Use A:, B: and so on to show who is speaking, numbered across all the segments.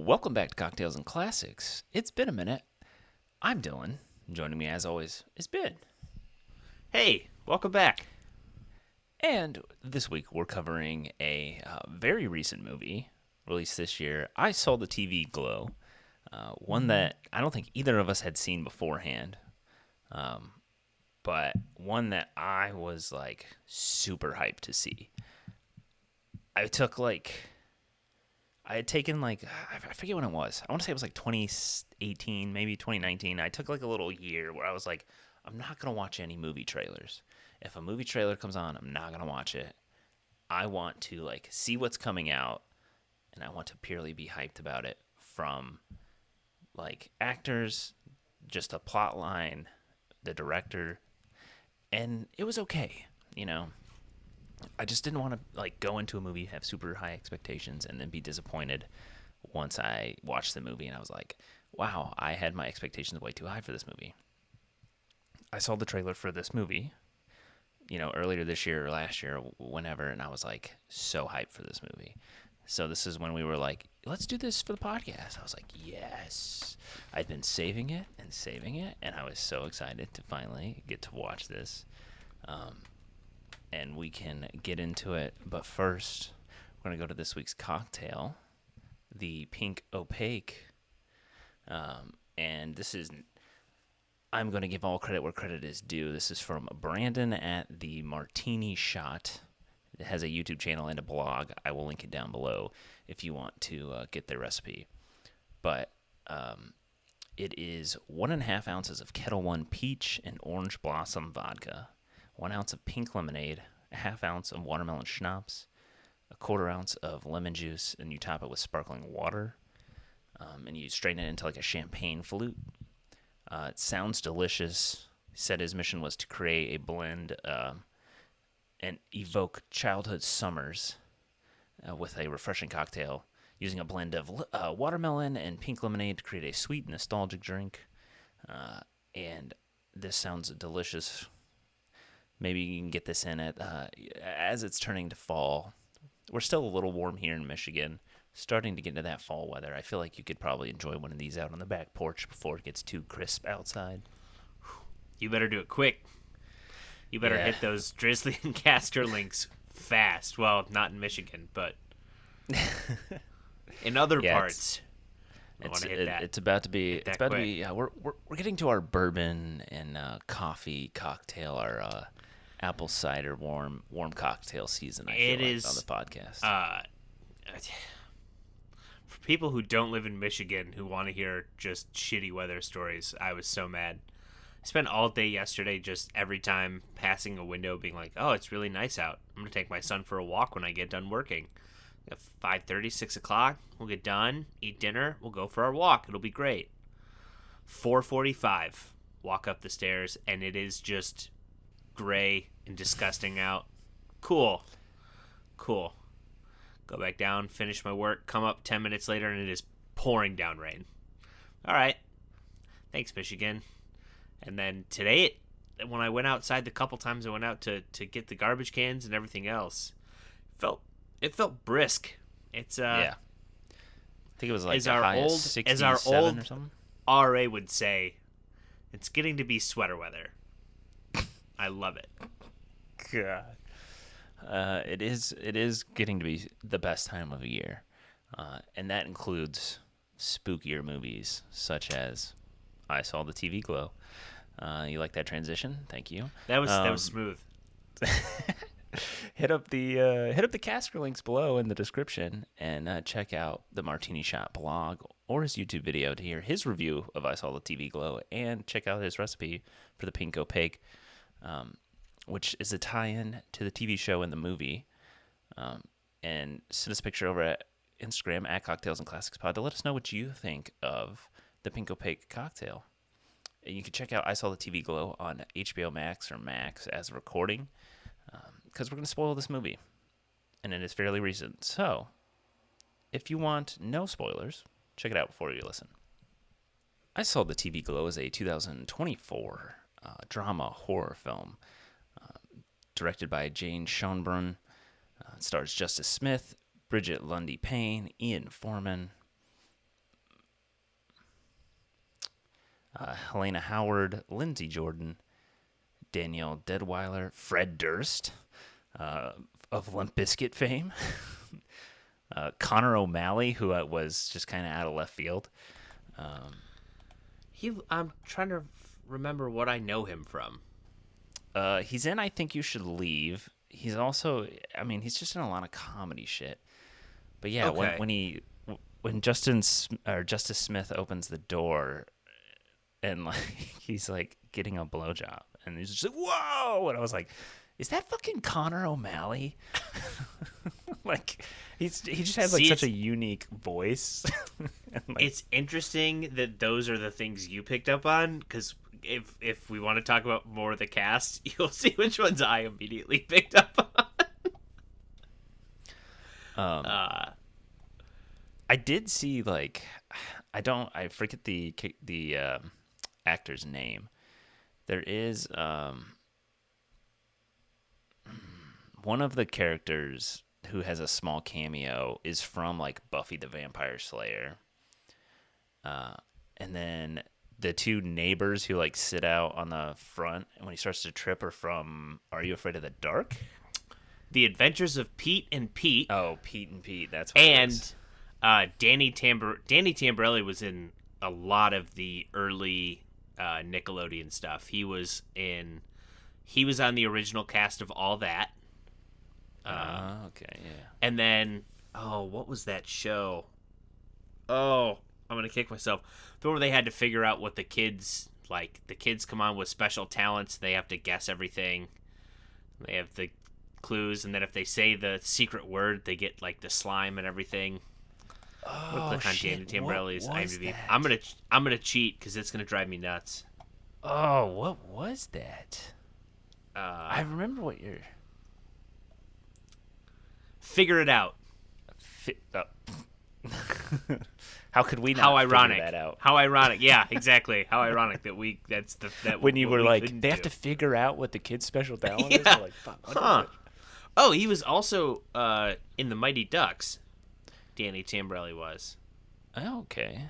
A: Welcome back to Cocktails and Classics. It's been a minute. I'm Dylan. Joining me, as always, is Ben.
B: Hey, welcome back.
A: And this week, we're covering a very recent movie released this year. I Saw the TV Glow, one that I don't think either of us had seen beforehand, but one that I was super hyped to see. I had taken I forget when it was. I want to say it was 2018, maybe 2019. I took a little year where I was like, I'm not going to watch any movie trailers. If a movie trailer comes on, I'm not going to watch it. I want to see what's coming out, and I want to purely be hyped about it from actors, just a plot line, the director, and it was okay, I just didn't want to go into a movie, have super high expectations, and then be disappointed once I watched the movie. And I was like, wow, I had my expectations way too high for this movie. I saw the trailer for this movie, earlier this year or last year, whenever, and I was so hyped for this movie. So this is when we were let's do this for the podcast. I was like, yes. I'd been saving it, and I was so excited to finally get to watch this. And we can get into it. But first, we're going to go to this week's cocktail, the Pink Opaque. And this is, I'm going to give all credit where credit is due. This is from Brandon at the Martini Shot. It has a YouTube channel and a blog. I will link it down below if you want to get their recipe. But it is 1.5 ounces of Ketel One peach and orange blossom vodka, 1 ounce of pink lemonade, a 1/2 ounce of watermelon schnapps, a 1/4 ounce of lemon juice, and you top it with sparkling water. And you strain it into a champagne flute. It sounds delicious. He said his mission was to create a blend and evoke childhood summers with a refreshing cocktail, using a blend of watermelon and pink lemonade to create a sweet, nostalgic drink. And this sounds delicious. Maybe you can get this in as it's turning to fall. We're still a little warm here in Michigan, starting to get into that fall weather. I feel like you could probably enjoy one of these out on the back porch before it gets too crisp outside.
B: You better do it quick. You better hit those drizzly and casterlings fast. Well, not in Michigan, but in other parts.
A: It's about to be. Yeah, we're getting to our bourbon and coffee cocktail, our apple cider warm cocktail season. I feel on the podcast.
B: For people who don't live in Michigan who want to hear just shitty weather stories, I was so mad. I spent all day yesterday just every time passing a window being like, oh, it's really nice out. I'm going to take my son for a walk when I get done working. At 5:30, 6 o'clock, we'll get done, eat dinner, we'll go for our walk. It'll be great. 4:45, walk up the stairs, and it is just gray and disgusting out. Cool. Go back down, finish my work, come up 10 minutes later, and it is pouring down rain. All right. Thanks, Michigan. And then today, when I went outside the couple times I went out to get the garbage cans and everything else, it felt brisk. It's
A: I think it was a high of 67
B: as our old
A: or something.
B: RA would say, it's getting to be sweater weather. I love it.
A: God. It is getting to be the best time of the year, and that includes spookier movies such as I Saw the TV Glow. You like that transition? Thank you.
B: That was smooth.
A: Hit up the caster links below in the description and check out the Martini Shot blog or his YouTube video to hear his review of I Saw the TV Glow, and check out his recipe for the Pink Opaque, which is a tie-in to the TV show and the movie. And send us a picture over at Instagram at Cocktails and Classics Pod to let us know what you think of the Pink Opaque cocktail. And you can check out I Saw the TV Glow on HBO Max or Max as a recording, because we're going to spoil this movie, and it is fairly recent. So, if you want no spoilers, check it out before you listen. I Saw the TV Glow is a 2024 drama horror film directed by Jane Schonbrun. It stars Justice Smith, Bridget Lundy-Paine, Ian Foreman. Helena Howard, Lindsay Jordan, Danielle Deadweiler, Fred Durst of Limp Bizkit fame, Connor O'Malley, who was just kind of out of left field.
B: I'm trying to remember what I know him from.
A: He's in I Think You Should Leave. He's also, I mean, he's just in a lot of comedy shit. But yeah,
B: Okay.
A: when Justice Smith opens the door and like he's like getting a blowjob and he's just like, whoa, and I was like, is that fucking Connor O'Malley? Like he just has like
B: See,
A: such a unique voice. And, like,
B: it's interesting that those are the things you picked up on, because if we want to talk about more of the cast, you'll see which ones I immediately picked up on.
A: um, I did see like I forget the actor's name. There is one of the characters who has a small cameo is from like Buffy the Vampire Slayer. And then the two neighbors who like sit out on the front and when he starts to trip are from Are You Afraid of the Dark?
B: The Adventures of Pete and Pete.
A: Oh, Pete and Pete, that's what it is.
B: And Danny Tamborelli was in a lot of the early Nickelodeon stuff. He was on the original cast of All That.
A: Okay, yeah.
B: And then, what was that show? Oh, I'm gonna kick myself. The one where they had to figure out what the kids like. The kids come on with special talents. They have to guess everything. They have the clues, and then if they say the secret word, they get like the slime and everything. I'm gonna click on
A: Shit.
B: Danny Tamborelli's
A: What was
B: IMDb.
A: that?
B: I'm gonna cheat because it's gonna drive me nuts.
A: Oh, what was that? I
B: Uh,
A: remember what you're.
B: Figure it out.
A: How could we not
B: How
A: figure
B: ironic.
A: that out?
B: How ironic. Yeah, exactly. How ironic that
A: When you
B: what
A: were
B: we
A: like,
B: couldn't
A: they have
B: do.
A: to figure out what the kid's special talent is.
B: Yeah.
A: We're like, fuck, what is
B: Huh.
A: it?
B: Oh, he was also in the Mighty Ducks. Danny Tamborelli was.
A: Oh, okay.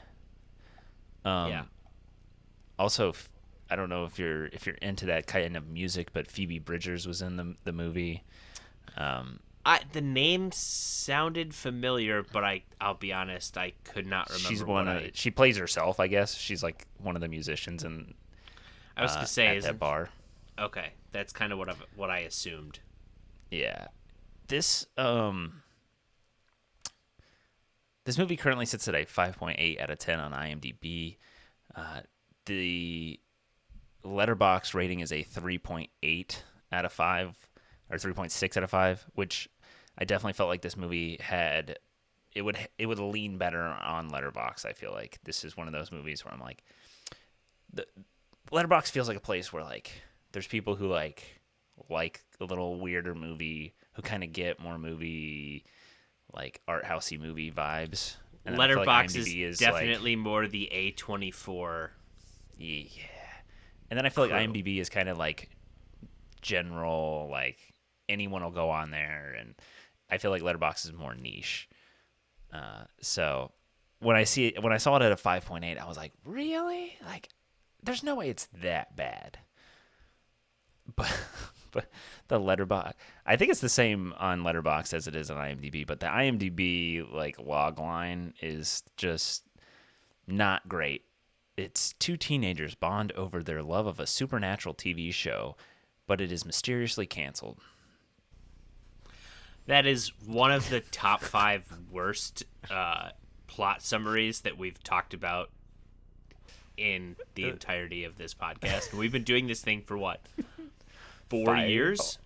B: Yeah.
A: Also, I don't know if you're into that kind of music, but Phoebe Bridgers was in the movie.
B: The name sounded familiar, but I'll be honest, I could not remember.
A: She's one of she plays herself, I guess. She's like one of the musicians in
B: I was gonna say
A: at that bar.
B: Okay, that's kind of what I assumed.
A: Yeah. This this movie currently sits at a 5.8 out of 10 on IMDb. The Letterboxd rating is a 3.8 out of 5 or 3.6 out of 5, which I definitely felt like this movie had it would lean better on Letterboxd. I feel like this is one of those movies where I'm like the Letterboxd feels like a place where like there's people who like a little weirder movie who kind of get more movie like art housey movie vibes. And then I feel like
B: Letterbox
A: IMDb
B: is
A: like,
B: definitely more the A24.
A: yeah. And then I feel like
B: crew.
A: IMDb is kind of like general, like anyone will go on there, and I feel like Letterboxd is more niche. So when I saw it at a 5.8, I was like, really? Like, there's no way it's that bad. But but the Letterboxd, I think it's the same on Letterboxd as it is on IMDb. But the IMDb like log line is just not great. It's two teenagers bond over their love of a supernatural TV show, but it is mysteriously canceled.
B: That is one of the top 5 worst plot summaries that we've talked about in the entirety of this podcast. We've been doing this thing for what? 4 years?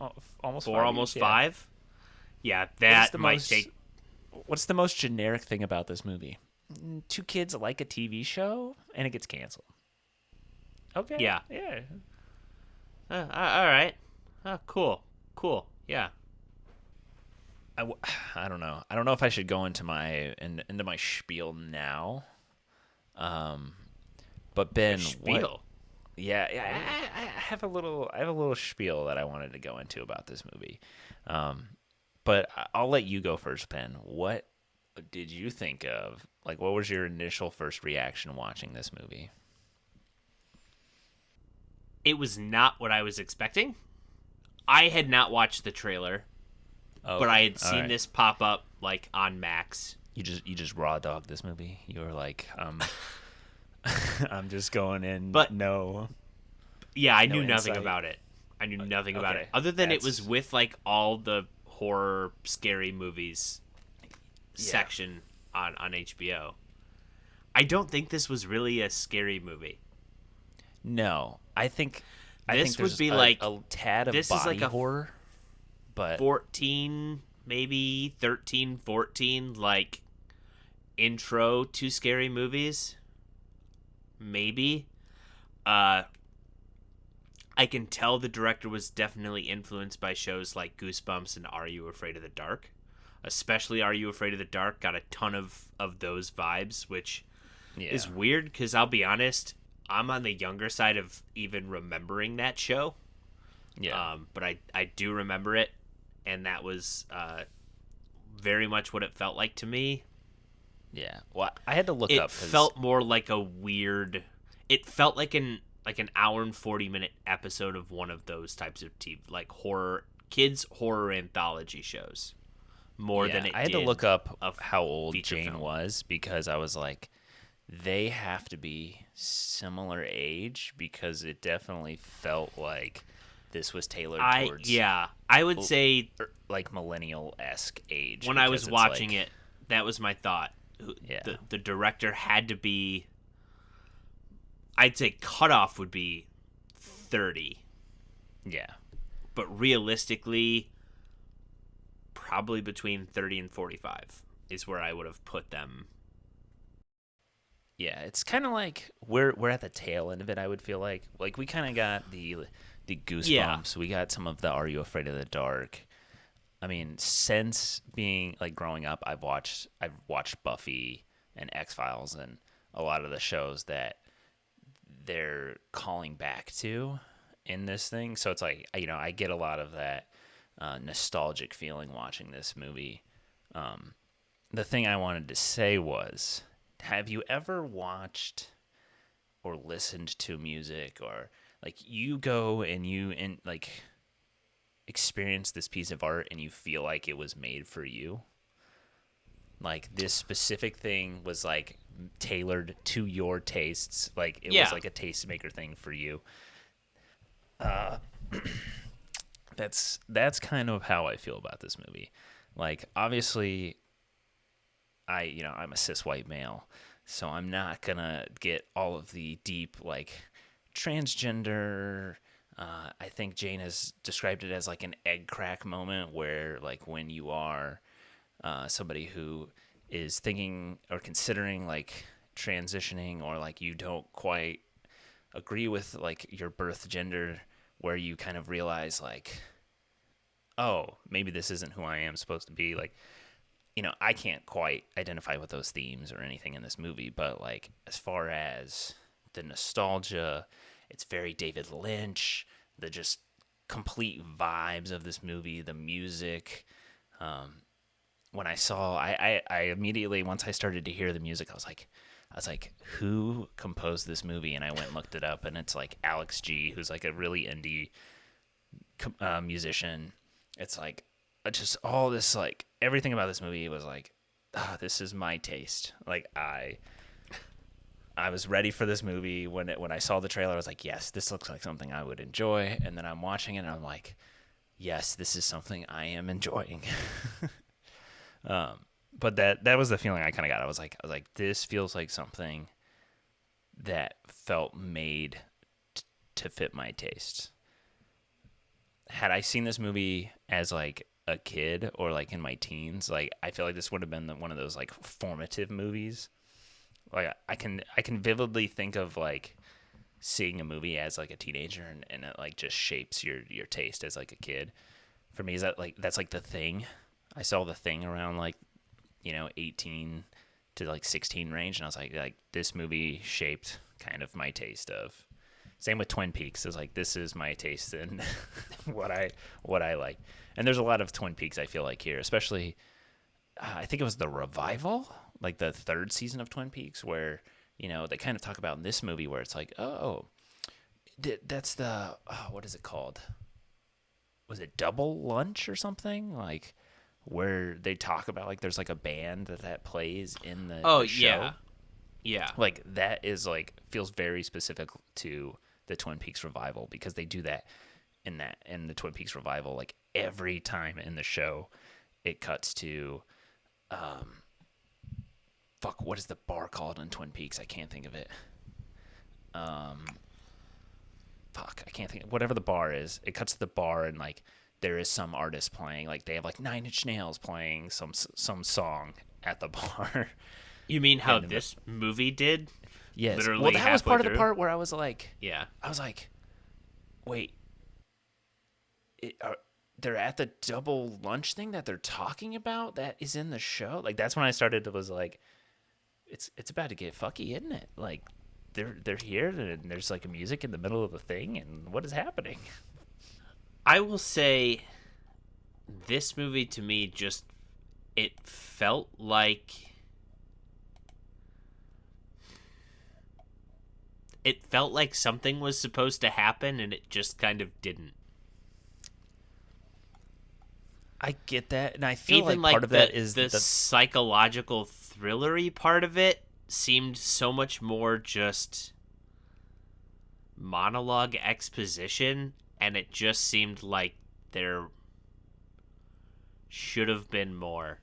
A: Almost
B: 4,
A: 5
B: almost
A: years, yeah.
B: 5? Yeah, that might take...
A: What's the most generic thing about this movie? Two kids like a TV show, and it gets canceled. Okay.
B: Yeah.
A: Yeah.
B: all right. Cool. Yeah.
A: I don't know. I don't know if I should go into my spiel now. But Ben,
B: Spiel.
A: what? Yeah. I have a little spiel that I wanted to go into about this movie. But I'll let you go first, Ben. What did you think of? Like, what was your initial first reaction watching this movie?
B: It was not what I was expecting. I had not watched the trailer,
A: Oh,
B: but I had
A: all
B: seen
A: right.
B: this pop up like on Max.
A: You just raw dog this movie. You were like, I'm just going in
B: But yeah, I
A: no
B: knew nothing
A: insight.
B: about it. I knew nothing about it
A: Okay,
B: other than it was
A: that's
B: with like all the horror scary movies
A: yeah.
B: section on HBO. I don't think this was really a scary movie.
A: No, I think
B: This would
A: there's
B: be
A: a tad of
B: this is like
A: body
B: a
A: horror, but
B: 14, maybe 13, 14, like intro to scary movies. Maybe. Uh, I can tell the director was definitely influenced by shows like Goosebumps and Are You Afraid of the Dark? Especially Are You Afraid of the Dark got a ton of those vibes, which
A: yeah,
B: is weird because I'll be honest, I'm on the younger side of even remembering that show.
A: yeah,
B: But I do remember it, and that was very much what it felt like to me.
A: yeah. Well, I had to look
B: It
A: up because
B: felt more like a weird. It felt like an hour and 40-minute episode of one of those types of TV, like horror anthology shows, more
A: yeah,
B: than it
A: I had to
B: did
A: look up
B: a
A: how old
B: feature
A: Jane
B: film.
A: was because I was like, they have to be similar age because it definitely felt like this was tailored towards
B: I would say
A: like millennial esque age
B: when I
A: because
B: was
A: it's
B: watching
A: like
B: it, that was my thought.
A: yeah,
B: The director had to be. I'd say cutoff would be 30,
A: yeah.
B: but realistically, probably between 30 and 45 is where I would have put them.
A: Yeah, it's kind of like we're at the tail end of it. I would feel like we kind of got the
B: Yeah,
A: goosebumps. We got some of the Are You Afraid of the Dark? I mean, since being like growing up, I've watched Buffy and X Files and a lot of the shows that they're calling back to in this thing. So it's like I get a lot of that nostalgic feeling watching this movie. The thing I wanted to say was, have you ever watched or listened to music or like you go and like experience this piece of art and you feel like it was made for you? Like this specific thing was like tailored to your tastes. Like it was
B: yeah,
A: like a tastemaker thing for you. That's kind of how I feel about this movie. Like obviously I'm a cis white male, so I'm not gonna get all of the deep like transgender. I think Jane has described it as like an egg crack moment where like when you are somebody who is thinking or considering like transitioning or like you don't quite agree with like your birth gender, where you kind of realize like, oh, maybe this isn't who I am supposed to be. Like I can't quite identify with those themes or anything in this movie, but like as far as the nostalgia, it's very David Lynch, the just complete vibes of this movie, the music. When I saw, I immediately, once I started to hear the music, I was like, who composed this movie? And I went and looked it up, and it's like Alex G, who's like a really indie musician. It's like just all this like everything about this movie was like, this is my taste. Like I was ready for this movie when I saw the trailer. I was like, yes, this looks like something I would enjoy. And then I'm watching it and I'm like, yes, this is something I am enjoying. But that was the feeling I kind of got. I was like, this feels like something that felt made to fit my tastes. Had I seen this movie as like a kid or like in my teens, like I feel like this would have been one of those like formative movies. Like I can vividly think of like seeing a movie as like a teenager and it like just shapes your taste as like a kid. For me, is that like that's like The Thing. I saw The Thing around like 18 to like 16 range, and I was like this movie shaped kind of my taste of. Same with Twin Peaks. It's like this is my taste and what I like. And there's a lot of Twin Peaks I feel like here, especially I think it was the revival, like the third season of Twin Peaks, where they kind of talk about in this movie where it's like, oh, That's the what is it called? Was it Double Lunch or something? Like where they talk about like there's like a band that plays in
B: Oh
A: the
B: yeah,
A: show.
B: yeah.
A: Like that is like feels very specific to the Twin Peaks revival because they do that in the Twin Peaks revival like every time in the show it cuts to um fuck what is the bar called in Twin Peaks? I can't think of it. Um fuck, I can't think whatever the bar is. It cuts to the bar and like there is some artist playing like they have like Nine Inch Nails playing some song at the bar.
B: You mean how
A: and in the,
B: this movie did?
A: yes. Well,
B: Literally
A: that was
B: halfway
A: part of the
B: through.
A: part where
B: Yeah.
A: I was like, wait, they're at the double lunch thing that they're talking about that is in the show. Like that's when I started to was like, it's about to get fucky, isn't it? Like they're here and there's like a music in the middle of the thing, and what is happening?
B: I will say this movie to me just it felt like something was supposed to happen and it just kind of didn't.
A: I get that, and I feel
B: Even
A: like part
B: like
A: of that is
B: the
A: the
B: psychological thrillery part of it seemed so much more just monologue exposition, and it just seemed like there should have been more.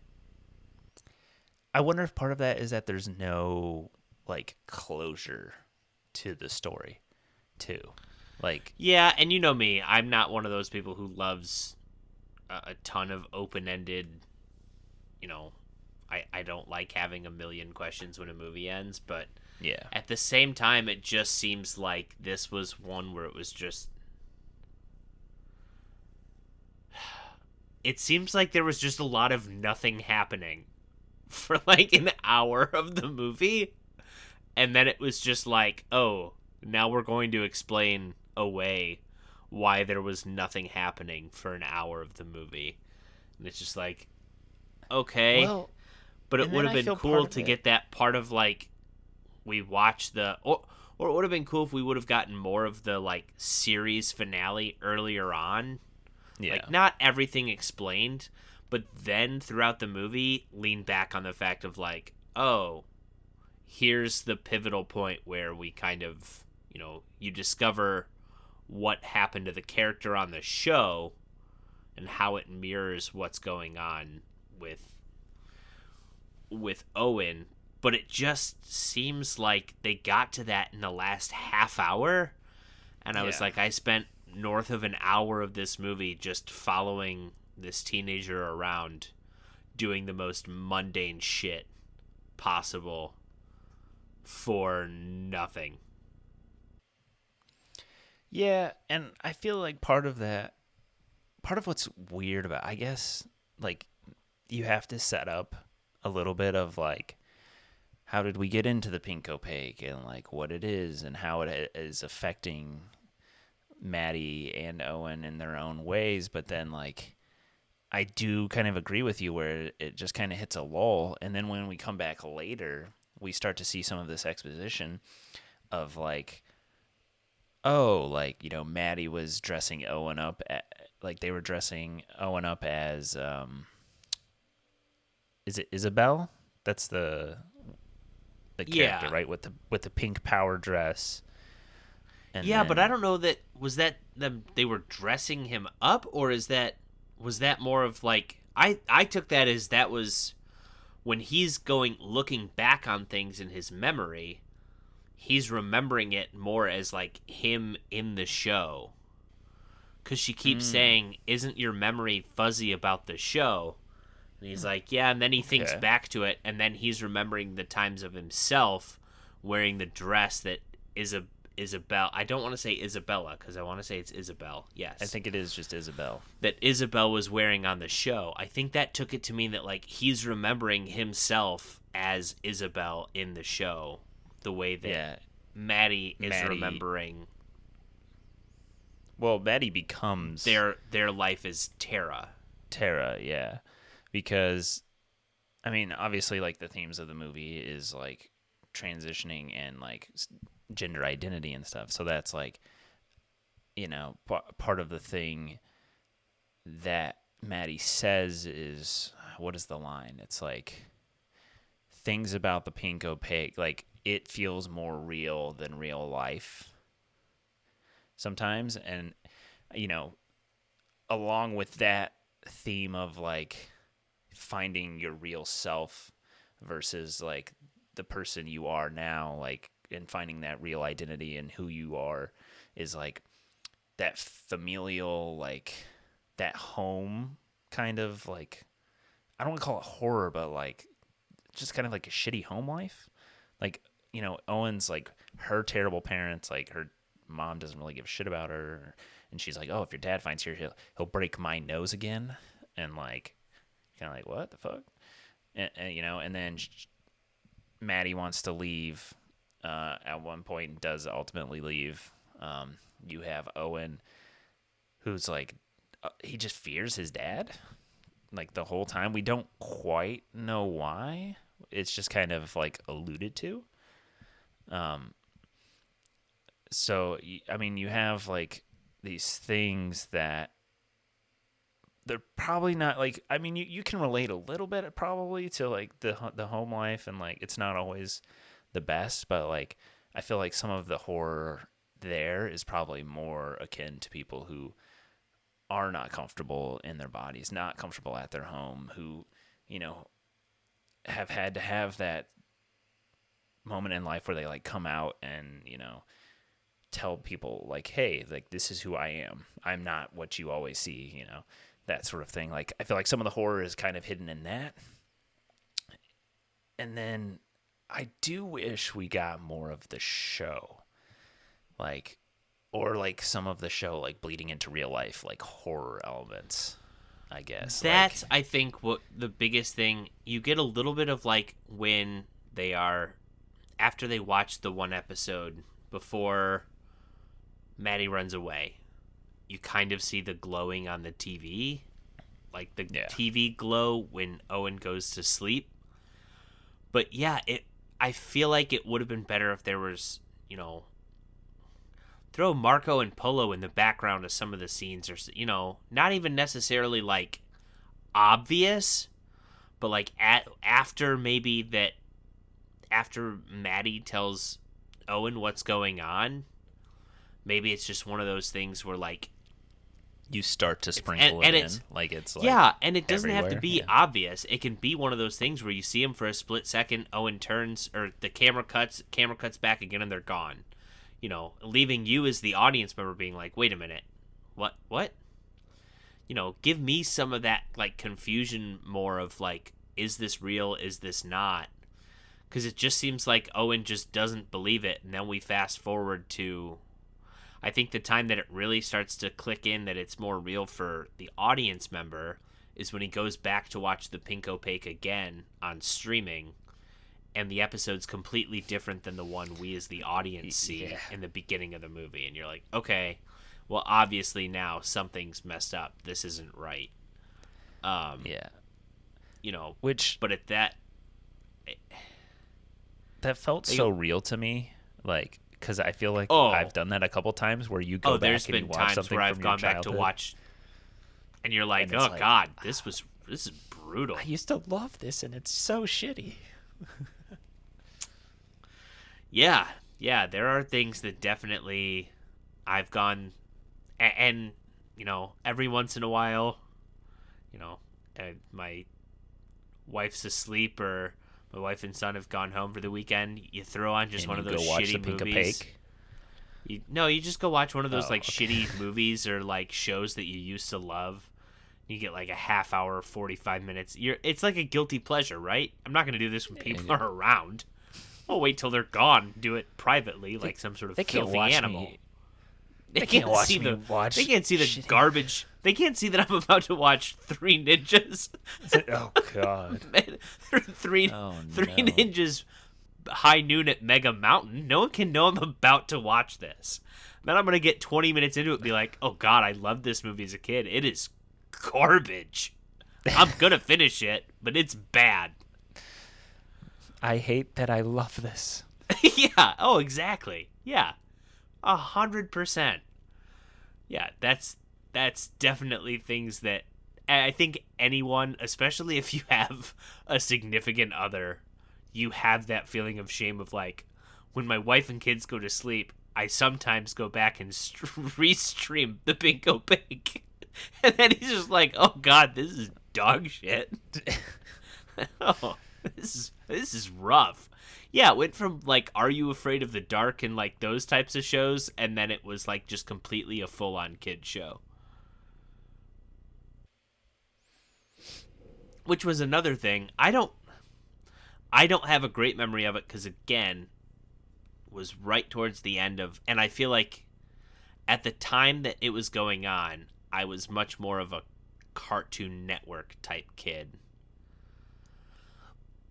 A: I wonder if part of that is that there's no like closure to the story, too. Like,
B: Yeah, and you know me, I'm not one of those people who loves a ton of open-ended, you know, I don't like having a million questions when a movie ends, but
A: yeah,
B: at the same time, it just seems like this was one where it was just. It seems like there was just a lot of nothing happening for like an hour of the movie. And then it was just like, oh, now we're going to explain away why there was nothing happening for an hour of the movie. And it's just like, okay.
A: well,
B: But it
A: and
B: would
A: then
B: have
A: I
B: been
A: feel part
B: cool
A: of
B: to
A: it.
B: get that part of like we watched the or it would have been cool if we would have gotten more of the like series finale earlier on.
A: Yeah,
B: Like not everything explained, but then throughout the movie lean back on the fact of like, oh, here's the pivotal point where we kind of, you discover what happened to the character on the show and how it mirrors what's going on with Owen, but it just seems like they got to that in the last half hour, and I was
A: yeah.
B: like, I spent north of an hour of this movie just following this teenager around doing the most mundane shit possible for nothing.
A: Yeah, and I feel like part of what's weird about, I guess, like you have to set up a little bit of like how did we get into the Pink Opaque and like what it is and how it is affecting Maddie and Owen in their own ways, but then like I do kind of agree with you where it just kind of hits a lull, and then when we come back later, we start to see some of this exposition of like, oh, like Maddie was dressing Owen up like they were dressing Owen up as is it Isabel? That's the character,
B: Yeah.
A: right? With the pink power dress, and
B: Yeah, but I
A: then
B: don't know that was that them they were dressing him up, or was that more of like I took that as that was when he's going looking back on things in his memory, he's remembering it more as like him in the show. Cuz she keeps saying, "Isn't your memory fuzzy about the show?" And he's like, "Yeah," and then he thinks
A: okay,
B: back to it, and then he's remembering the times of himself wearing the dress that Isabel. I don't want to say Isabella because I want to say it's Isabel.
A: I
B: Yes,
A: think it is just Isabel.
B: that Isabel was wearing on the show. I think that took it to mean that like he's remembering himself as Isabel in the show, the way that
A: Yeah,
B: Maddie is
A: Maddie.
B: remembering
A: Well, Maddie becomes
B: their life as Tara.
A: Tara, yeah, because I mean, obviously, like the themes of the movie is like transitioning and like gender identity and stuff. So that's like part of the thing that Maddie says is, what is the line? It's like, things about the Pink Opaque, like, it feels more real than real life sometimes. And, along with that theme of, like, finding your real self versus, like, the person you are now, like, and finding that real identity and who you are is, like, that familial, like, that home kind of, like, I don't want to call it horror, but, like, just kind of like a shitty home life. Like, Owen's, like, her terrible parents, like, her mom doesn't really give a shit about her, and she's like, oh, if your dad finds here, he'll break my nose again. And, like, kind of like, what the fuck? And and then Maddie wants to leave at one point and does ultimately leave. You have Owen, who's like, he just fears his dad, like, the whole time. We don't quite know why. It's just kind of, like, alluded to. So, I mean, you have, like, these things that they're probably not, like, I mean, you can relate a little bit probably to, like, the home life, and, like, it's not always the best, but, like, I feel like some of the horror there is probably more akin to people who are not comfortable in their bodies, not comfortable at their home, who, have had to have that moment in life where they, like, come out and, tell people, like, hey, like, this is who I am. I'm not what you always see, that sort of thing. Like, I feel like some of the horror is kind of hidden in that. And then I do wish we got more of the show. Like, or, like, some of the show, like, bleeding into real life, like, horror elements, I guess.
B: That's,
A: like,
B: I think, what the biggest thing, you get a little bit of, like, when they are, after they watch the one episode before Maddie runs away, you kind of see the glowing on the TV, like the TV glow when Owen goes to sleep. But yeah, I feel like it would have been better if there was, throw Marco and Polo in the background of some of the scenes, or, not even necessarily, like, obvious, but, like, after Maddie tells Owen what's going on, maybe it's just one of those things where, like,
A: you start to sprinkle it in, like, it's, like,
B: yeah, and it doesn't have to
A: everywhere.
B: be obvious. It can be one of those things where you see him for a split second, Owen turns, or the camera cuts back again, and they're gone. Leaving you as the audience member being like, wait a minute, what? Give me some of that, like, confusion more of, like, is this real? Is this not? Because it just seems like Owen just doesn't believe it, and then we fast forward to, I think, the time that it really starts to click in that it's more real for the audience member is when he goes back to watch the Pink Opaque again on streaming, and the episode's completely different than the one we as the audience see in the beginning of the movie. And you're like, okay, well, obviously now something's messed up. This isn't right.
A: Which,
B: but at that
A: felt so real to me, like, because I feel like I've done that a couple times where you go back and you watch something
B: where I've
A: from
B: gone
A: your
B: back to
A: childhood,
B: watch, and you're like,
A: and
B: oh,
A: like,
B: God, this is brutal.
A: I used to love this, and it's so shitty.
B: Yeah, there are things that definitely I've gone, and every once in a while, my wife's asleep or my wife and son have gone home for the weekend. You throw on just
A: and
B: one of those
A: go watch
B: shitty
A: the Pink
B: movies.
A: Opaque.
B: You just go watch one of those
A: Okay.
B: shitty movies or, like, shows that you used to love. You get, like, a half hour, 45 minutes. It's like a guilty pleasure, right? I'm not going to do this when people are around. I'll wait till they're gone. Do it privately, like some sort of filthy animal.
A: They can't see the
B: shitty garbage. They can't see that I'm about to watch Three Ninjas.
A: Oh, God.
B: Three Ninjas high noon at Mega Mountain. No one can know I'm about to watch this. Then I'm going to get 20 minutes into it and be like, oh, God, I loved this movie as a kid. It is garbage. I'm going to finish it, but it's bad.
A: I hate that I love this.
B: Yeah. Oh, exactly. Yeah. 100%. Yeah, that's definitely things that I think anyone, especially if you have a significant other, you have that feeling of shame of like, when my wife and kids go to sleep, I sometimes go back and restream the Pink Opaque. And then he's just like, "Oh God, this is dog shit. Oh, this is rough." Yeah, it went from like Are You Afraid of the Dark and like those types of shows, and then it was like just completely a full-on kid show. Which was another thing. I don't have a great memory of it cuz again, was right towards the end of, and I feel like at the time that it was going on, I was much more of a Cartoon Network type kid.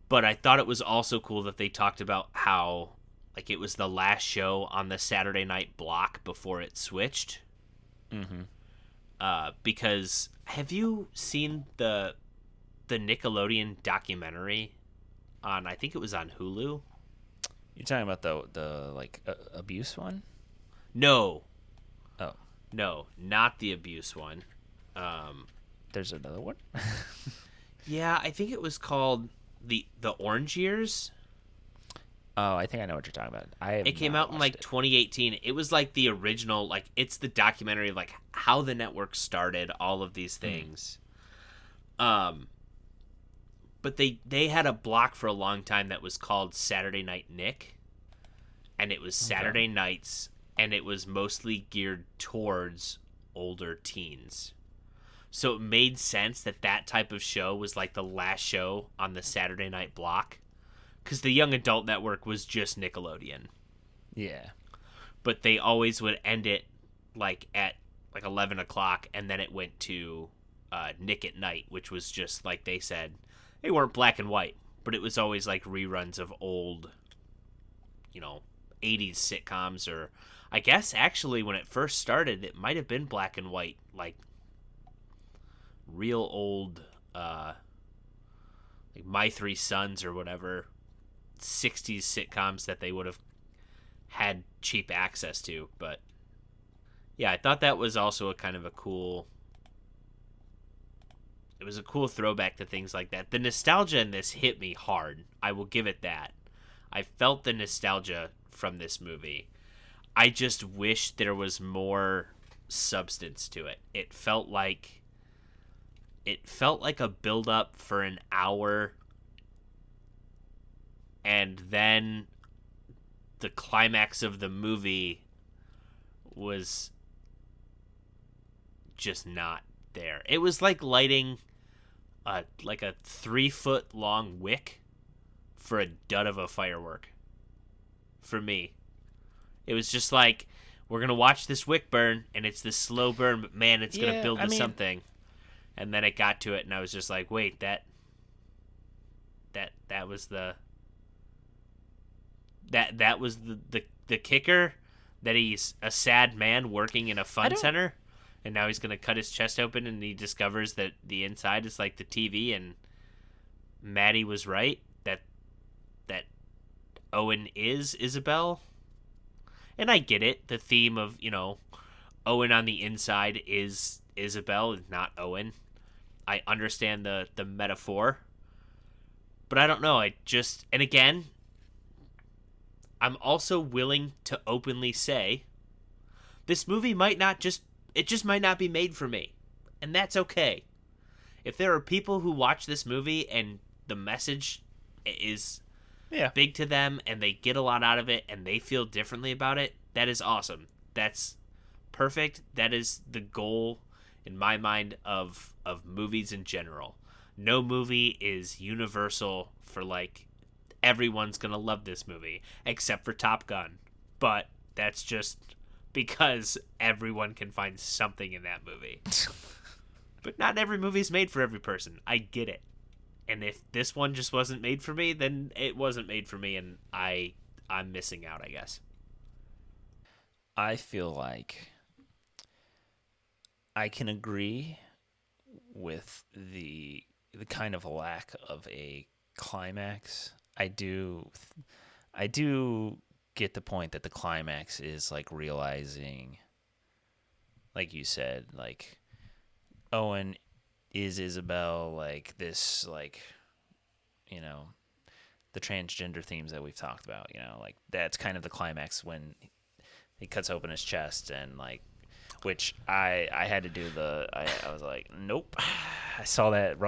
B: But I thought it was also cool that they talked about how like it was the last show on the Saturday night block before it switched.
A: Mm-hmm.
B: Because have you seen the Nickelodeon documentary on? I think it was on Hulu.
A: You're talking about the like abuse one?
B: No,
A: Oh,
B: no, not the abuse one.
A: there's another one.
B: Yeah, I think it was called the Orange Years.
A: Oh, I think I know what you're talking about. I have
B: It came
A: not
B: out in
A: watched
B: like
A: it.
B: 2018. It was like the original, like it's the documentary of like how the network started, all of these things. Um, but they had a block for a long time that was called Saturday Night Nick, and it was
A: Okay.
B: Saturday nights, and it was mostly geared towards older teens. So it made sense that that type of show was like the last show on the Saturday night block, because the young adult network was just Nickelodeon.
A: Yeah.
B: But they always would end it like at like 11 o'clock, and then it went to Nick at Night, which was just like they said, they weren't black and white, but it was always like reruns of old, you know, 80s sitcoms. Or I guess actually when it first started, it might have been black and white, like real old, like My Three Sons or whatever, 60s sitcoms that they would have had cheap access to. But yeah, I thought that was also a kind of a cool, it was a cool throwback to things like that. The nostalgia in this hit me hard. I will give it that. I felt the nostalgia from this movie. I just wish there was more substance to it. It felt like a build up for an hour, and then the climax of the movie was just not there. It was like lighting like a 3 foot long wick for a dud of a firework. For me, it was just like, we're gonna watch this wick burn, and it's this slow burn, but man, it's gonna
A: Yeah,
B: build
A: I
B: to
A: mean,
B: something. And then it got to it, and I was just like, wait, that was the kicker, that he's a sad man working in a
A: I
B: fun
A: don't.
B: center, and now he's gonna cut his chest open, and he discovers that the inside is like the TV, and Maddie was right, that Owen is Isabel. And I get it, the theme of, Owen on the inside is Isabel, not Owen. I understand the metaphor, but I don't know. And again, I'm also willing to openly say this movie it just might not be made for me. And that's okay. If there are people who watch this movie and the message is
A: Yeah.
B: big to them and they get a lot out of it and they feel differently about it, that is awesome. That's perfect. That is the goal in my mind of movies in general. No movie is universal for like everyone's going to love this movie except for Top Gun. But that's just because everyone can find something in that movie. But not every movie is made for every person. I get it. And if this one just wasn't made for me, then it wasn't made for me, and I'm missing out, I guess.
A: I feel like I can agree with the kind of lack of a climax. I do get the point that the climax is like realizing like you said, like Owen is Isabel, like this, like, you know, the transgender themes that we've talked about, you know, like that's kind of the climax when he cuts open his chest and like, which I had to do I was like, nope. I saw that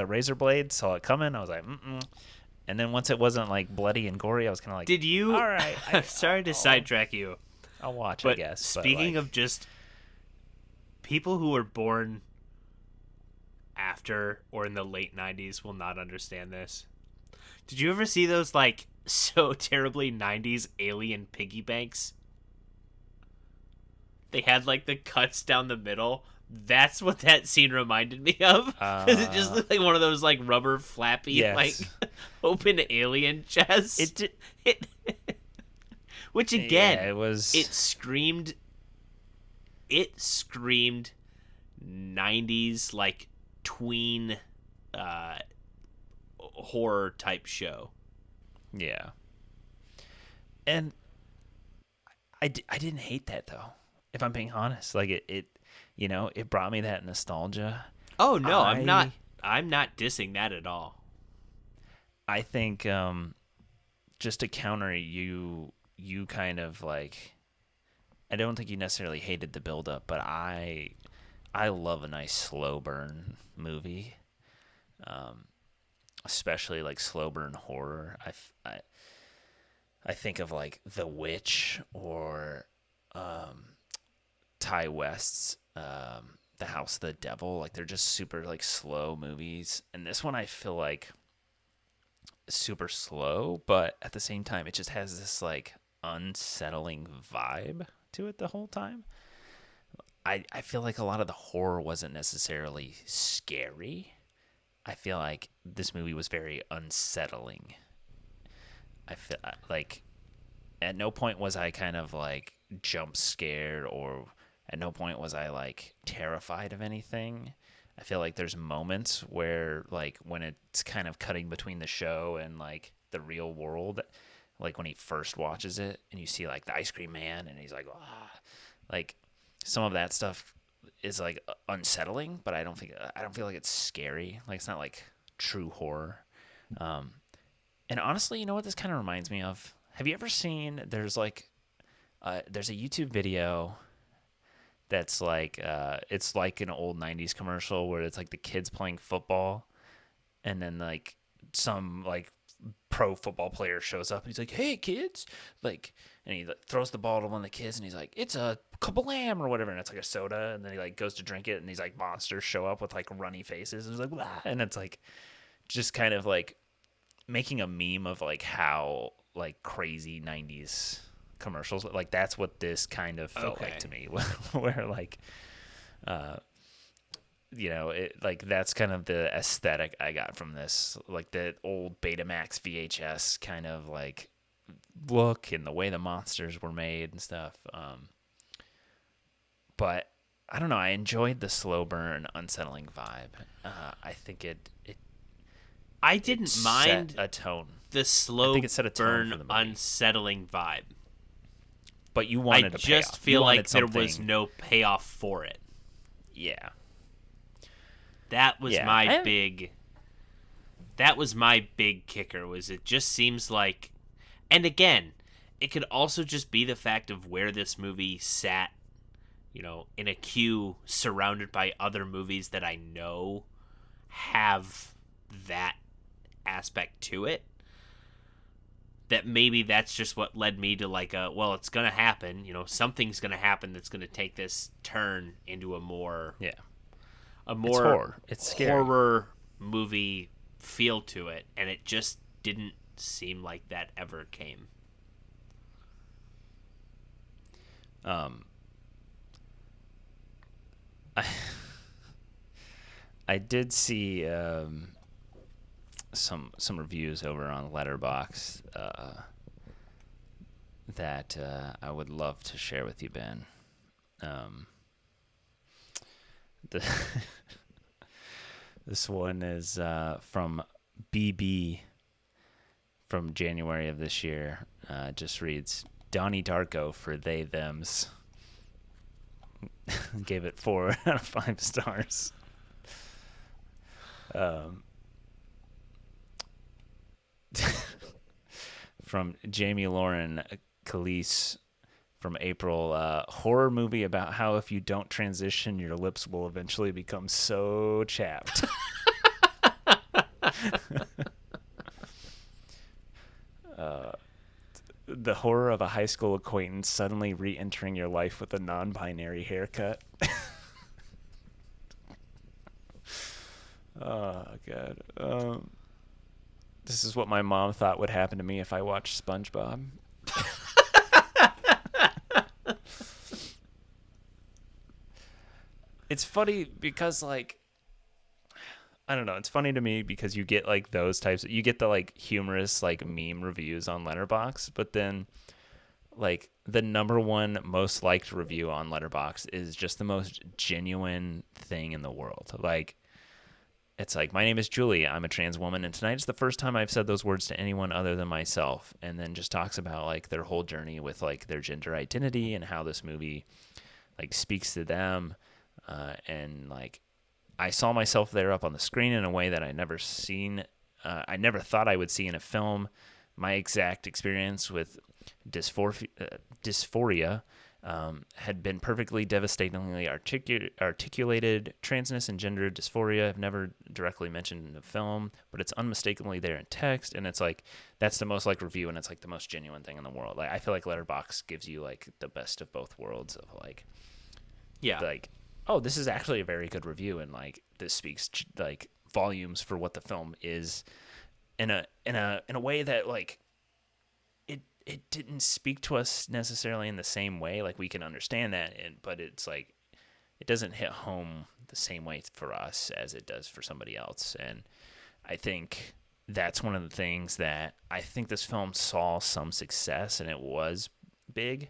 A: razor blade, saw it coming. I was like, mm-mm. And then once it wasn't like bloody and gory, I was kind of like,
B: Did you?
A: all right,
B: I'm sorry to sidetrack you,
A: I'll watch, I
B: but
A: guess.
B: speaking
A: But like,
B: of just people who were born after or in the late 90s will not understand this. Did you ever see those like so terribly 90s alien piggy banks? They had like the cuts down the middle. That's what that scene reminded me of. Because it just looked like one of those like rubber flappy
A: yes.
B: like open alien chests. Which again,
A: yeah,
B: it screamed 90s like tween horror type show.
A: Yeah. And I didn't hate that though, if I'm being honest. Like it you know, it brought me that nostalgia.
B: Oh no, I'm not dissing that at all.
A: I think just to counter you kind of like, I don't think you necessarily hated the build up, but I love a nice slow burn movie. Especially like slow burn horror. I think of like The Witch or Ty West's The House of the Devil. Like they're just super like slow movies, and this one I feel like super slow, but at the same time it just has this like unsettling vibe to it the whole time. I feel like a lot of the horror wasn't necessarily scary. I feel like this movie was very unsettling. I feel like at no point was I kind of like jump scared, or at no point was I like terrified of anything. I feel like there's moments where like when it's kind of cutting between the show and like the real world, like when he first watches it and you see like the ice cream man and he's like, ah, like some of that stuff is like unsettling, but I don't feel like it's scary. Like it's not like true horror. And honestly, you know what this kind of reminds me of? Have you ever seen, there's a YouTube video that's like, it's like an old 90s commercial where it's like the kids playing football, and then like some like pro football player shows up and he's like, hey kids, like, and he like, throws the ball to one of the kids and he's like, it's a kablam or whatever, and it's like a soda, and then he like goes to drink it and these like monsters show up with like runny faces and he's like, wah, and it's like just kind of like making a meme of like how like crazy 90s commercials, like that's what this kind of felt like to me. Where like you know, it like that's kind of the aesthetic I got from this, like the old Betamax VHS kind of like look and the way the monsters were made and stuff. But I don't know, I enjoyed the slow burn unsettling vibe. I think
B: I didn't mind
A: set a tone.
B: the slow
A: I think it set a tone
B: burn
A: for the movie.
B: unsettling vibe.
A: But you wanted
B: I
A: a
B: just
A: payoff.
B: feel like there was no payoff for it.
A: Yeah.
B: That was my big kicker, was it just seems like, and again, it could also just be the fact of where this movie sat, you know, in a queue surrounded by other movies that I know have that aspect to it. That maybe that's just what led me to like well, it's gonna happen, you know, something's gonna happen that's gonna take this turn into a more
A: it's scary.
B: horror movie feel to it, and it just didn't seem like that ever came.
A: I did see some reviews over on Letterboxd that I would love to share with you, Ben. This one is from BB from January of this year. Just reads, Donnie Darko for they thems. Gave it 4 out of 5 stars. Um, from Jamie Lauren Calise from April, horror movie about how if you don't transition, your lips will eventually become so chapped. The horror of a high school acquaintance suddenly re-entering your life with a non-binary haircut. Oh, God. This is what my mom thought would happen to me if I watched SpongeBob. It's funny because, like, I don't know. It's funny to me because you get, like, those types. You get the, like, humorous, like, meme reviews on Letterboxd, but then, like, the number one most liked review on Letterboxd is just the most genuine thing in the world. Like, it's like, my name is Julie. I'm a trans woman, and tonight is the first time I've said those words to anyone other than myself. And then just talks about, like, their whole journey with, like, their gender identity and how this movie, like, speaks to them. And, like, I saw myself there up on the screen in a way that I never thought I would see in a film. My exact experience with dysphoria had been perfectly, devastatingly articulated. Transness and gender dysphoria have never directly mentioned in the film, but it's unmistakably there in text. And it's like, that's the most like review, and it's like the most genuine thing in the world. Like, I feel like Letterboxd gives you like the best of both worlds of like,
B: Yeah.
A: like, oh, this is actually a very good review, and like this speaks like volumes for what the film is in a way that like it didn't speak to us necessarily in the same way. Like, we can understand that, but it's like it doesn't hit home the same way for us as it does for somebody else. And I think that's one of the things that I think this film saw some success, and it was big,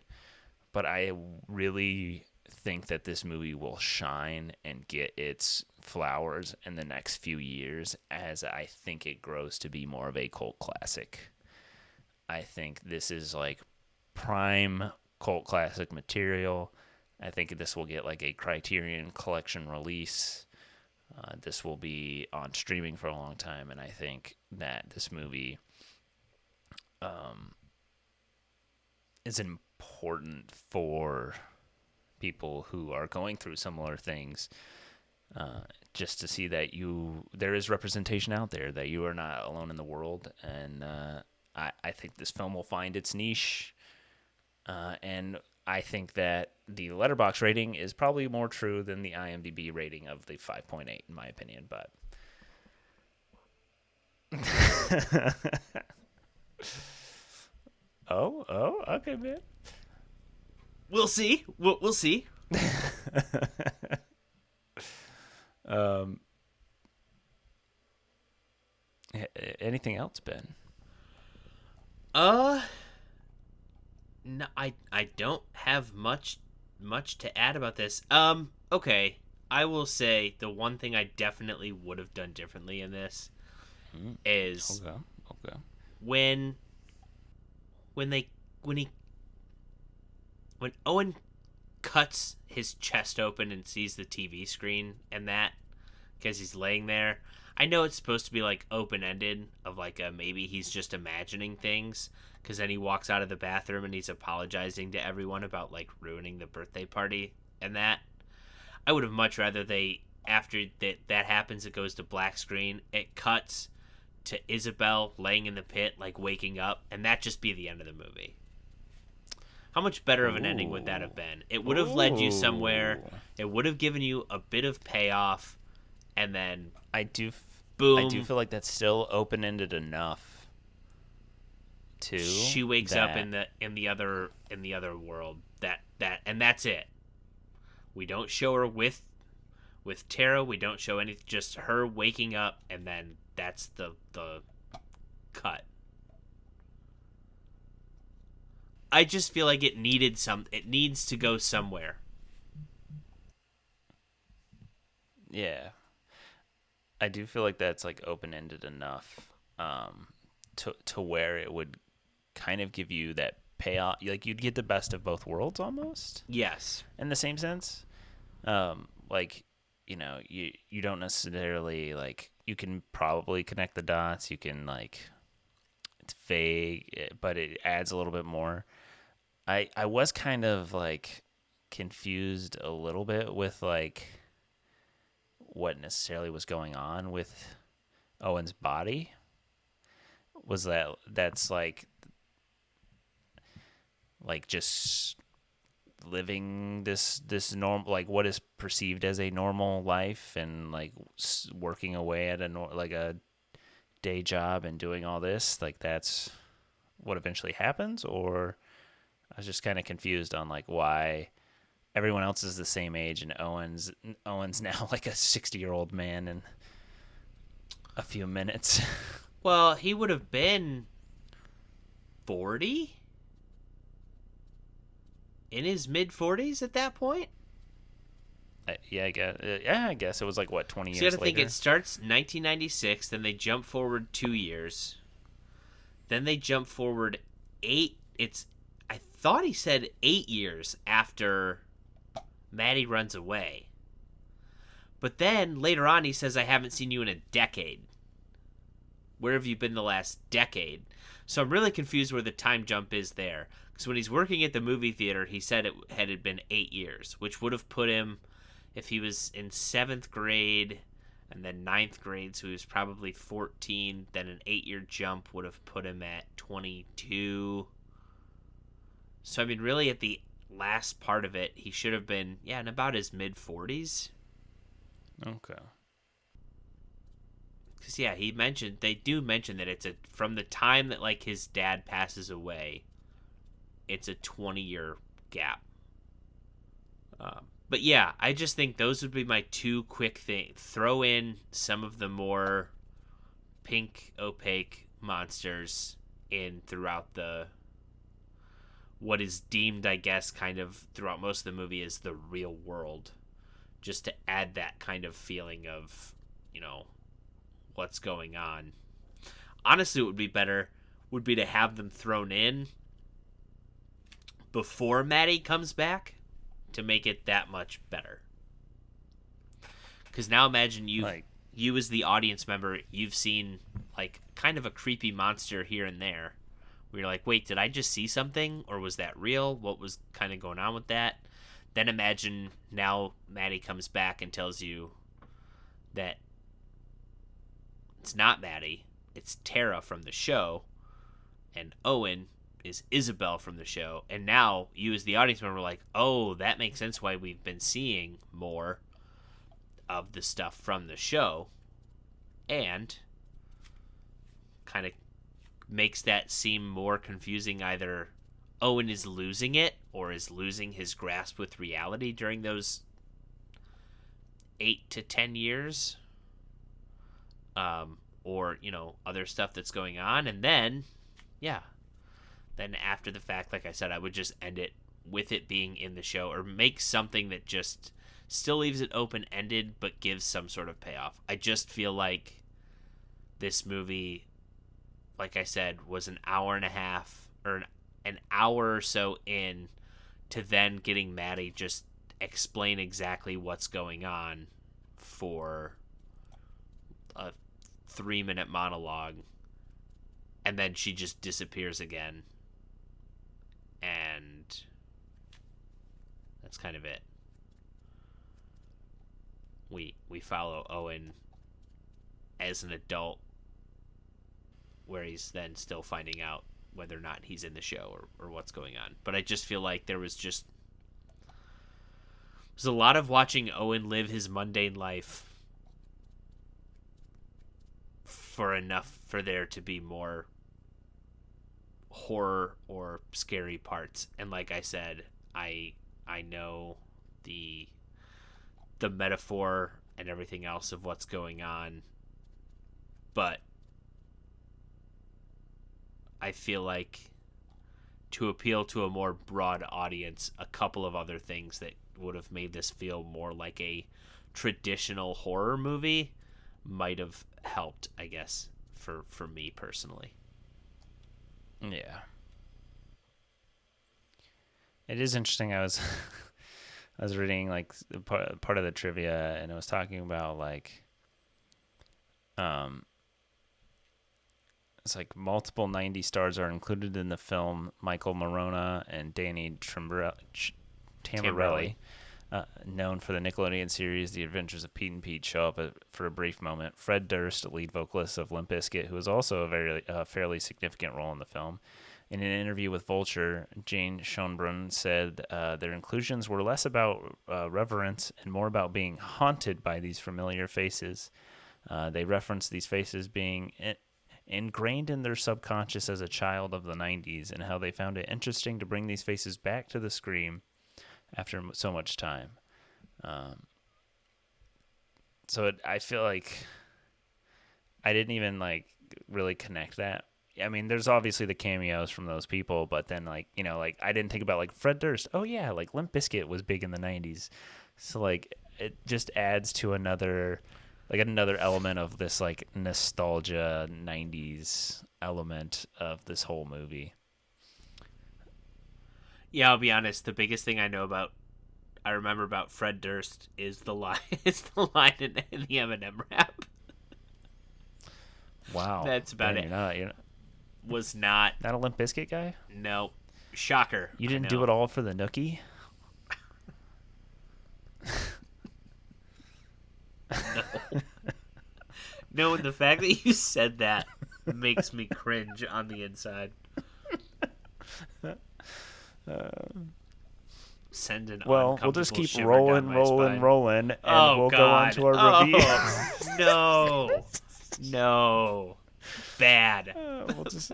A: but I really think that this movie will shine and get its flowers in the next few years as I think it grows to be more of a cult classic. I think this is like prime cult classic material. I think this will get like a Criterion Collection release. This will be on streaming for a long time, and I think that this movie is important for people who are going through similar things, just to see that there is representation out there, that you are not alone in the world. And I think this film will find its niche, and I think that the Letterboxd rating is probably more true than the IMDb rating of the 5.8 in my opinion. But okay, man.
B: We'll see. We'll see.
A: Anything else, Ben?
B: No, I don't have much to add about this. Okay. I will say the one thing I definitely would have done differently in this is
A: Okay.
B: when when Owen cuts his chest open and sees the TV screen, and that, because he's laying there. I know it's supposed to be like open-ended, of like maybe he's just imagining things, because then he walks out of the bathroom and he's apologizing to everyone about like ruining the birthday party, and that I would have much rather after that happens, it goes to black screen, it cuts to Isabel laying in the pit, like waking up, and that just be the end of the movie. How much better of an ending would that have been? It would have led you somewhere. It would have given you a bit of payoff, and then boom.
A: I do feel like that's still open-ended enough.
B: She wakes up in the other world. And that's it. We don't show her with Tara. We don't show anything. Just her waking up, and then that's the cut. I just feel like it needs to go somewhere.
A: Yeah. I do feel like that's like open-ended enough to where it would kind of give you that payoff. Like, you'd get the best of both worlds almost.
B: Yes.
A: In the same sense. Like, you don't necessarily like you can probably connect the dots. You can like it's vague, but it adds a little bit more. I was kind of like confused a little bit with like what necessarily was going on with Owen's body. Was that's like just living this normal, like what is perceived as a normal life, and like working away at like a day job and doing all this, like that's what eventually happens? Or I was just kind of confused on like why everyone else is the same age and Owen's now like a 60-year-old man in a few minutes.
B: Well, he would have been 40, in his mid 40s at that point.
A: Yeah, I guess. Yeah, I guess it was like what 20
B: So you
A: years
B: got to think
A: later.
B: it starts 1996, then they jump forward 2 years, then they jump forward eight. I thought he said 8 years after Maddie runs away, but then later on he says, "I haven't seen you in a decade. Where have you been the last decade?" So I'm really confused where the time jump is there. Because when he's working at the movie theater, he said it had been 8 years, which would have put him, if he was in seventh grade and then ninth grade, so he was probably 14, then an 8 year jump would have put him at 22. So, I mean, really at the last part of it, he should have been, yeah, in about his mid 40s.
A: Okay.
B: Because, yeah, they do mention that it's from the time that, like, his dad passes away, it's a 20-year gap. But yeah, I just think those would be my two quick things. Throw in some of the more Pink Opaque monsters in throughout what is deemed, I guess, kind of throughout most of the movie as the real world, just to add that kind of feeling of, what's going on. Honestly, what would be better would be to have them thrown in before Maddie comes back to make it that much better. Because now imagine you as the audience member, you've seen like kind of a creepy monster here and there, where you're like, wait, did I just see something, or was that real? What was kind of going on with that? Then imagine now Maddie comes back and tells you that it's not Maddie, it's Tara from the show, and Owen is Isabel from the show. And now you as the audience member are like, oh, that makes sense why we've been seeing more of the stuff from the show, and kind of makes that seem more confusing. Either Owen is losing it or is losing his grasp with reality during those 8 to 10 years, or other stuff that's going on. And then then after the fact, like I said, I would just end it with it being in the show, or make something that just still leaves it open-ended but gives some sort of payoff. I just feel like this movie, like I said, was an hour and a half or an hour or so in to then getting Maddie just explain exactly what's going on for a 3-minute monologue, and then she just disappears again, and that's kind of it. We follow Owen as an adult, where he's then still finding out whether or not he's in the show, or what's going on. But I just feel like there's a lot of watching Owen live his mundane life for enough for there to be more horror or scary parts. And like I said, I know the metaphor and everything else of what's going on, but I feel like to appeal to a more broad audience, a couple of other things that would have made this feel more like a traditional horror movie might have helped, I guess, for me personally.
A: Yeah. It is interesting. I was I was reading like part of the trivia, and it was talking about like, um, it's like multiple 90 stars are included in the film. Michael Morona and Danny
B: Tamborelli.
A: Tamborelli, known for the Nickelodeon series The Adventures of Pete and Pete, show up for a brief moment. Fred Durst, lead vocalist of Limp Bizkit, who was also a fairly significant role in the film. In an interview with Vulture, Jane Schoenbrunn said their inclusions were less about reverence and more about being haunted by these familiar faces. They referenced these faces being ingrained in their subconscious as a child of the 90s, and how they found it interesting to bring these faces back to the screen after so much time. I feel like I didn't even like really connect that. I mean, there's obviously the cameos from those people, but then like, like I didn't think about like Fred Durst. Oh yeah, like Limp Bizkit was big in the 90s. So like it just adds to another element of this like nostalgia 90s element of this whole movie.
B: Yeah, I'll be honest. The biggest thing I remember about Fred Durst is the line, in the Eminem rap.
A: Wow.
B: That's about
A: Ben,
B: it.
A: you're
B: Was not.
A: not a Limp Bizkit guy?
B: No. Shocker.
A: You
B: I
A: didn't do
B: know.
A: it all for the nookie?
B: No. No, and the fact that you said that makes me cringe on the inside. Send an
A: Well, we'll just
B: uncomfortable
A: keep
B: shiver
A: rolling,
B: down my spine.
A: and
B: Oh
A: we'll go on
B: God!
A: to our review.
B: No, no, bad,
A: We'll just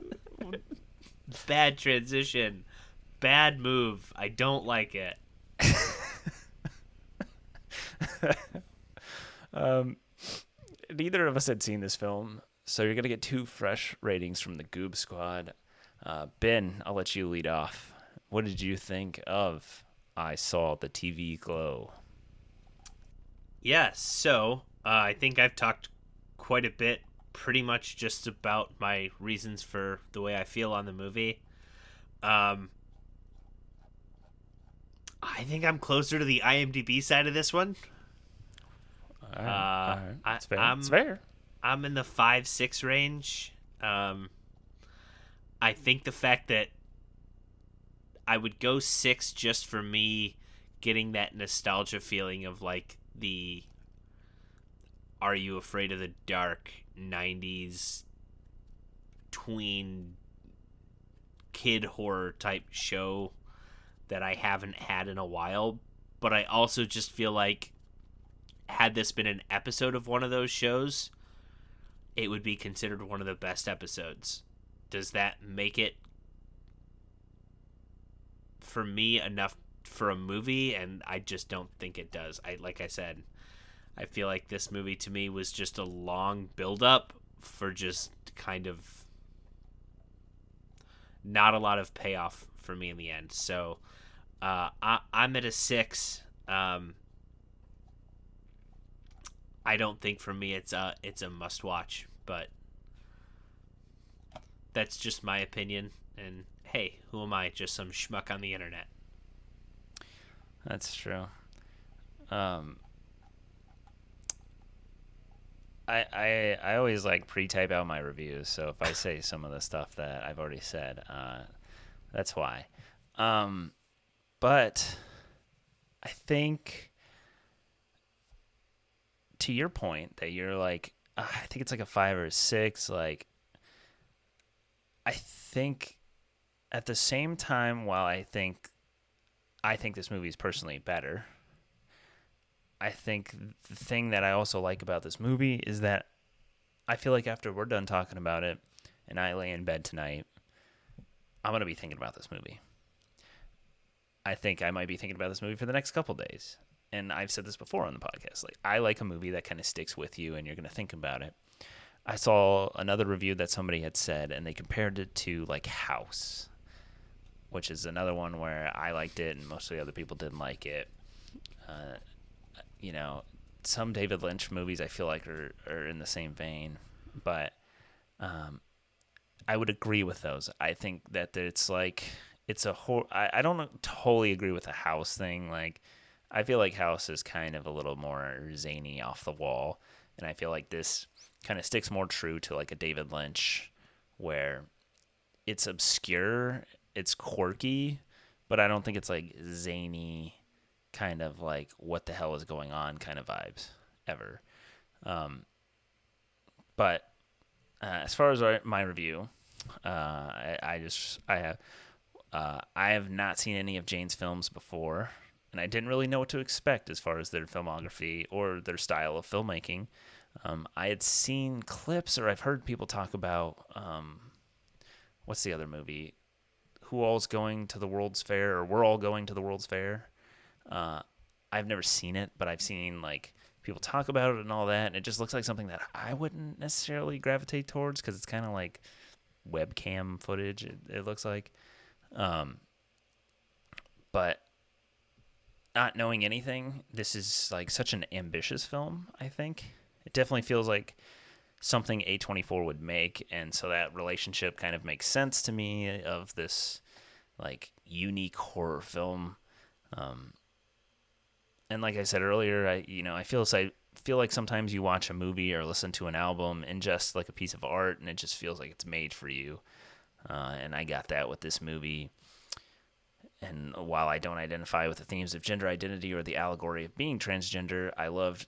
B: bad transition, bad move. I don't like it.
A: Neither of us had seen this film, so you're gonna get two fresh ratings from the Goob Squad. Ben, I'll let you lead off. What did you think of I Saw the TV Glow?
B: Yes, so I think I've talked quite a bit, pretty much just about my reasons for the way I feel on the movie. Um, I think I'm closer to the IMDb side of this one.
A: All right. It's fair.
B: I'm
A: It's fair.
B: I'm in the 5-6 range. I think the fact that I would go 6 just for me getting that nostalgia feeling of like the Are You Afraid of the Dark 90s tween kid horror type show that I haven't had in a while. But I also just feel like had this been an episode of one of those shows, it would be considered one of the best episodes. Does that make it for me enough for a movie? And I just don't think it does. Like I said, I feel like this movie to me was just a long build up for just kind of not a lot of payoff for me in the end. So I'm at a 6. I don't think for me it's a must watch, but that's just my opinion. And hey, who am I? Just some schmuck on the internet.
A: That's true. I always like pre-type out my reviews, so if I say some of the stuff that I've already said, that's why. But I think to your point that you're like, I think it's like a 5 or a 6. Like, I think at the same time, while I think this movie is personally better, I think the thing that I also like about this movie is that I feel like after we're done talking about it and I lay in bed tonight, I'm going to be thinking about this movie. I think I might be thinking about this movie for the next couple days. And I've said this before on the podcast. Like, I like a movie that kind of sticks with you and you're going to think about it. I saw another review that somebody had said, and they compared it to like House, which is another one where I liked it and most of the other people didn't like it. Some David Lynch movies I feel like are in the same vein, but I would agree with those. I think that it's like it's a whole. I don't totally agree with the House thing. Like, I feel like House is kind of a little more zany, off the wall, and I feel like this kind of sticks more true to like a David Lynch, where it's obscure, it's quirky, but I don't think it's like zany, kind of like what the hell is going on kind of vibes ever. Um, but as far as my review, I have not seen any of Jane's films before, and I didn't really know what to expect as far as their filmography or their style of filmmaking. I had seen clips, or I've heard people talk about what's the other movie? Who all's going to the World's Fair, or we're all going to the World's Fair. Uh, I've never seen it, but I've seen like people talk about it and all that, and it just looks like something that I wouldn't necessarily gravitate towards because it's kind of like webcam footage. It looks like, um, but not knowing anything, this is like such an ambitious film. I think it definitely feels like something A24 would make, and so that relationship kind of makes sense to me of this like unique horror film. Um, and like I said earlier, I feel like sometimes you watch a movie or listen to an album and just like a piece of art, and it just feels like it's made for you. And I got that with this movie. And while I don't identify with the themes of gender identity or the allegory of being transgender, I loved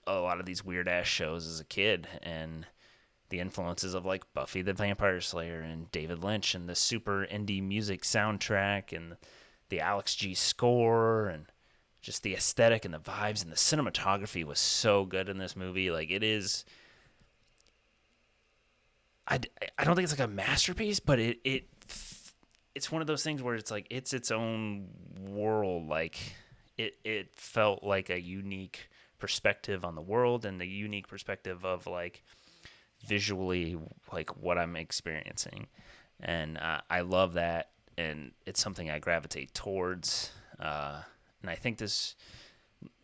A: a lot of these weird ass shows as a kid, and the influences of like Buffy the Vampire Slayer and David Lynch and the super indie music soundtrack and the Alex G score and just the aesthetic and the vibes and the cinematography was so good in this movie. Like it is, I don't think it's like a masterpiece, but it's one of those things where it's like it's its own world. Like it felt like a unique perspective on the world and the unique perspective of like visually like what I'm experiencing, and I love that, and it's something I gravitate towards. And I think this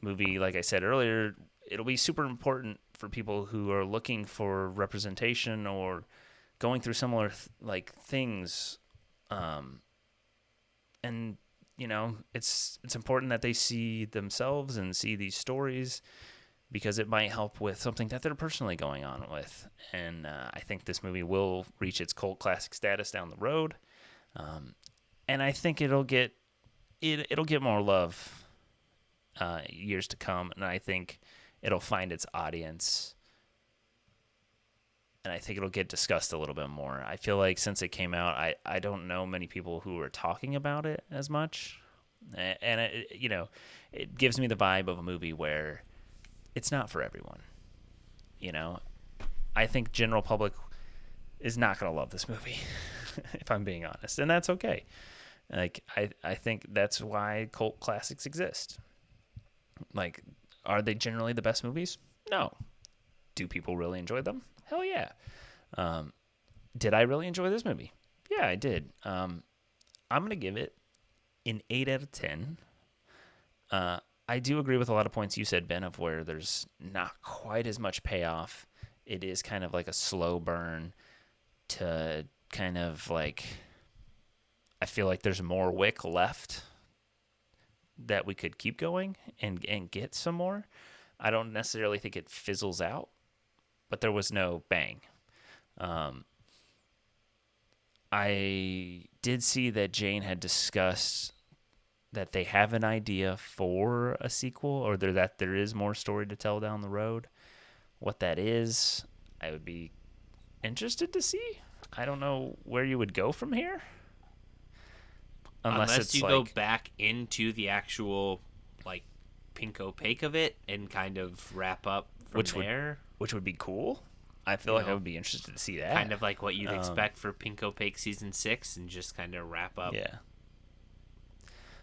A: movie, like I said earlier, it'll be super important for people who are looking for representation or going through similar like things. And it's important that they see themselves and see these stories because it might help with something that they're personally going on with. And I think this movie will reach its cult classic status down the road. And I think it'll get more love years to come, and I think it'll find its audience, and I think it'll get discussed a little bit more. I feel like since it came out, I don't know many people who are talking about it as much, and it gives me the vibe of a movie where it's not for everyone. I think general public is not going to love this movie, if I'm being honest, and that's okay. Like I think that's why cult classics exist. Like, are they generally the best movies? No. Do people really enjoy them? Hell yeah. Did I really enjoy this movie? Yeah, I did. I'm gonna give it an 8 out of 10. I do agree with a lot of points you said, Ben, of where there's not quite as much payoff. It is kind of like a slow burn to kind of like, I feel like there's more wick left that we could keep going and get some more. I don't necessarily think it fizzles out, but there was no bang. I did see that Jane had discussed that they have an idea for a sequel, or that there is more story to tell down the road. What that is, I would be interested to see. I don't know where you would go from here.
B: Unless you go back into the actual like Pink Opaque of it and kind of wrap up from there.
A: Which would be cool. I feel like I would be interested to see that.
B: Kind of like what you'd expect for Pink Opaque season 6, and just kind of wrap up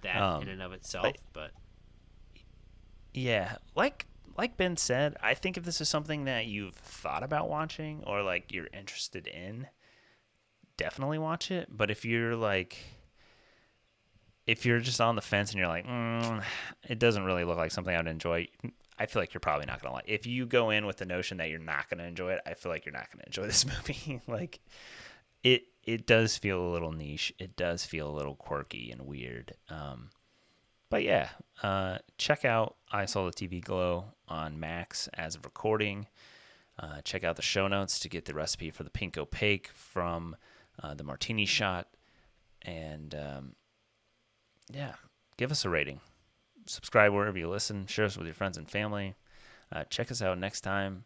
B: that in and of itself. But
A: yeah, like Ben said, I think if this is something that you've thought about watching or like you're interested in, definitely watch it. But if you're just on the fence and you're like, it doesn't really look like something I would enjoy, I feel like you're probably not going to like it. If you go in with the notion that you're not going to enjoy it, I feel like you're not going to enjoy this movie. Like, it does feel a little niche. It does feel a little quirky and weird. But yeah, check out I Saw the TV Glow on Max as of recording. Check out the show notes to get the recipe for the Pink Opaque from the Martini Shot. And yeah, give us a rating. Subscribe wherever you listen. Share us with your friends and family. Check us out next time.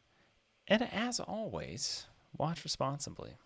A: And as always, watch responsibly.